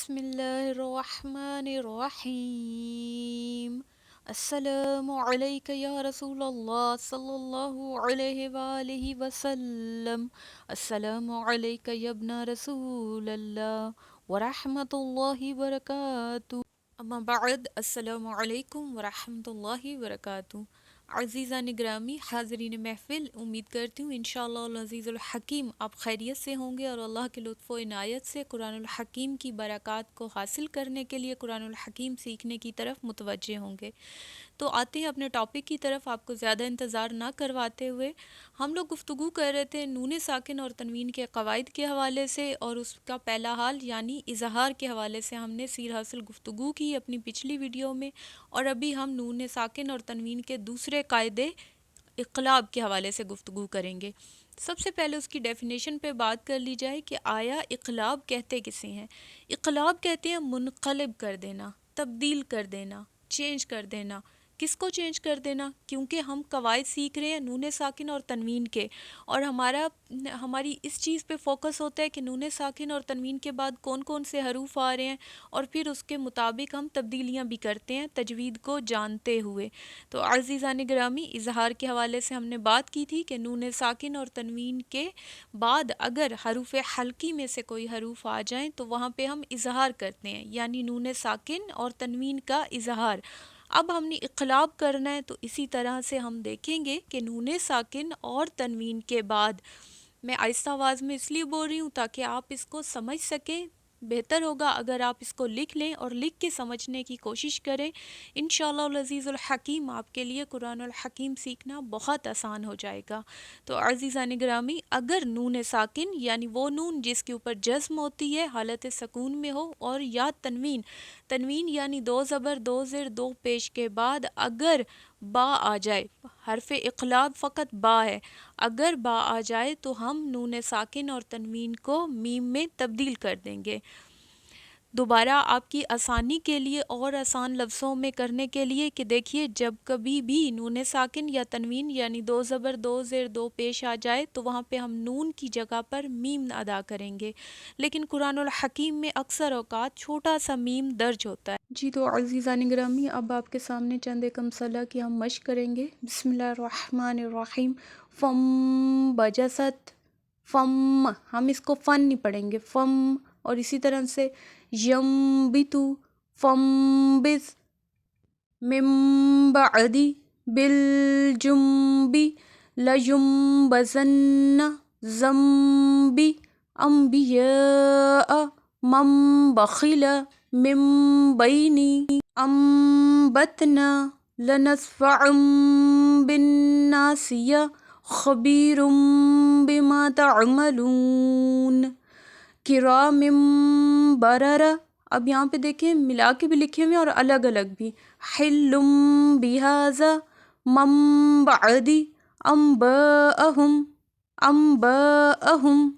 بسم الله الرحمن الرحيم. السلام عليك يا رسول الله صلى الله عليه وآله وسلم. السلام عليك يا ابن رسول الله ورحمة الله وبركاته. اما بعد، السلام علیکم ورحمۃ اللہ وبرکاتہ. عزیزان گرامی، حاضرین محفل، امید کرتی ہوں انشاءاللہ العزیز الحکیم آپ خیریت سے ہوں گے اور اللہ کے لطف و عنایت سے قرآن الحکیم کی برکات کو حاصل کرنے کے لیے قرآن الحکیم سیکھنے کی طرف متوجہ ہوں گے. تو آتے ہیں اپنے ٹاپک کی طرف. آپ کو زیادہ انتظار نہ کرواتے ہوئے ہم لوگ گفتگو کر رہے تھے نون ساکن اور تنوین کے قواعد کے حوالے سے، اور اس کا پہلا حال یعنی اظہار کے حوالے سے ہم نے سیر حاصل گفتگو کی اپنی پچھلی ویڈیو میں، اور ابھی ہم نون ساکن اور تنوین کے دوسرے قاعدے اقلاب کے حوالے سے گفتگو کریں گے. سب سے پہلے اس کی ڈیفینیشن پہ بات کر لی جائے کہ آیا اقلاب کہتے کسے ہیں. اقلاب کہتے ہیں منقلب کر دینا، تبدیل کر دینا، چینج کر دینا. کس کو چینج کر دینا؟ کیونکہ ہم قواعد سیکھ رہے ہیں نون ساکن اور تنوین کے، اور ہماری اس چیز پہ فوکس ہوتا ہے کہ نون ساکن اور تنوین کے بعد کون کون سے حروف آ رہے ہیں، اور پھر اس کے مطابق ہم تبدیلیاں بھی کرتے ہیں تجوید کو جانتے ہوئے. تو عزیزان گرامی، اظہار کے حوالے سے ہم نے بات کی تھی کہ نون ساکن اور تنوین کے بعد اگر حروف حلقی میں سے کوئی حروف آ جائیں تو وہاں پہ ہم اظہار کرتے ہیں، یعنی نون ساکن اور تنوین کا اظہار. اب ہم نے اقلاب کرنا ہے تو اسی طرح سے ہم دیکھیں گے کہ نون ساکن اور تنوین کے بعد، میں آہستہ آواز میں اس لیے بول رہی ہوں تاکہ آپ اس کو سمجھ سکیں. بہتر ہوگا اگر آپ اس کو لکھ لیں اور لکھ کے سمجھنے کی کوشش کریں. انشاءاللہ العزیز الحکیم آپ کے لیے قرآن الحکیم سیکھنا بہت آسان ہو جائے گا. تو عزیزان گرامی، اگر نون ساکن یعنی وہ نون جس کے اوپر جزم ہوتی ہے حالت سکون میں ہو، اور یا تنوین یعنی دو زبر دو زیر دو پیش کے بعد اگر با آ جائے، حرف اقلاب فقط با ہے، اگر با آ جائے تو ہم نون ساکن اور تنوین کو میم میں تبدیل کر دیں گے. دوبارہ آپ کی آسانی کے لیے اور آسان لفظوں میں کرنے کے لیے کہ دیکھیے، جب کبھی بھی نون ساکن یا تنوین یعنی دو زبر دو زیر دو پیش آ جائے تو وہاں پہ ہم نون کی جگہ پر میم ادا کریں گے، لیکن قرآن الحکیم میں اکثر اوقات چھوٹا سا میم درج ہوتا ہے. جی تو عزیزان گرامی، اب آپ کے سامنے چند ایک امثلہ کی ہم مشق کریں گے. بسم اللہ الرحمن الرحیم. فم بجست، فم، ہم اس کو فن نہیں پڑھیں گے، فم. اور اسی طرح سے ینبتو، فنبت، من بعد بالجنب لینبذن، ذنب، انبیاء، من بخل، من بین، انبتنا، لنسفعا بالناسیہ، خبیر بما تعملون، کرام بررہ. اب یہاں پہ دیکھیں ملا کے بھی لکھے ہوئے اور الگ الگ بھی. حلم بہذا، من بعد، انباءہم، انباءہم،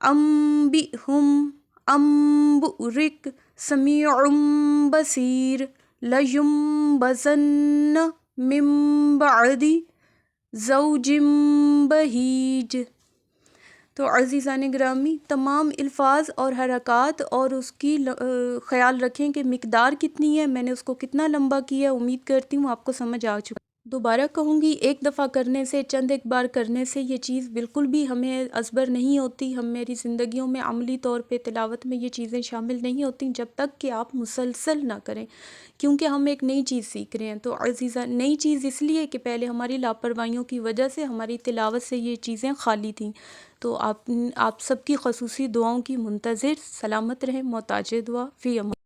انبئہم، انبؤرک، سمیع بصیر، لینبذن، من بعد زوج بہیج. تو عزیزان گرامی، تمام الفاظ اور حرکات اور اس کی خیال رکھیں کہ مقدار کتنی ہے، میں نے اس کو کتنا لمبا کیا. امید کرتی ہوں آپ کو سمجھ آ چکا. دوبارہ کہوں گی، ایک دفعہ کرنے سے، چند ایک بار کرنے سے یہ چیز بالکل بھی ہمیں ازبر نہیں ہوتی. میری زندگیوں میں عملی طور پہ تلاوت میں یہ چیزیں شامل نہیں ہوتی جب تک کہ آپ مسلسل نہ کریں، کیونکہ ہم ایک نئی چیز سیکھ رہے ہیں. تو عزیزہ، نئی چیز اس لیے کہ پہلے ہماری لاپرواہیوں کی وجہ سے ہماری تلاوت سے یہ چیزیں خالی تھیں. تو آپ سب کی خصوصی دعاؤں کی منتظر. سلامت رہیں، محتاج دعا، فی امان.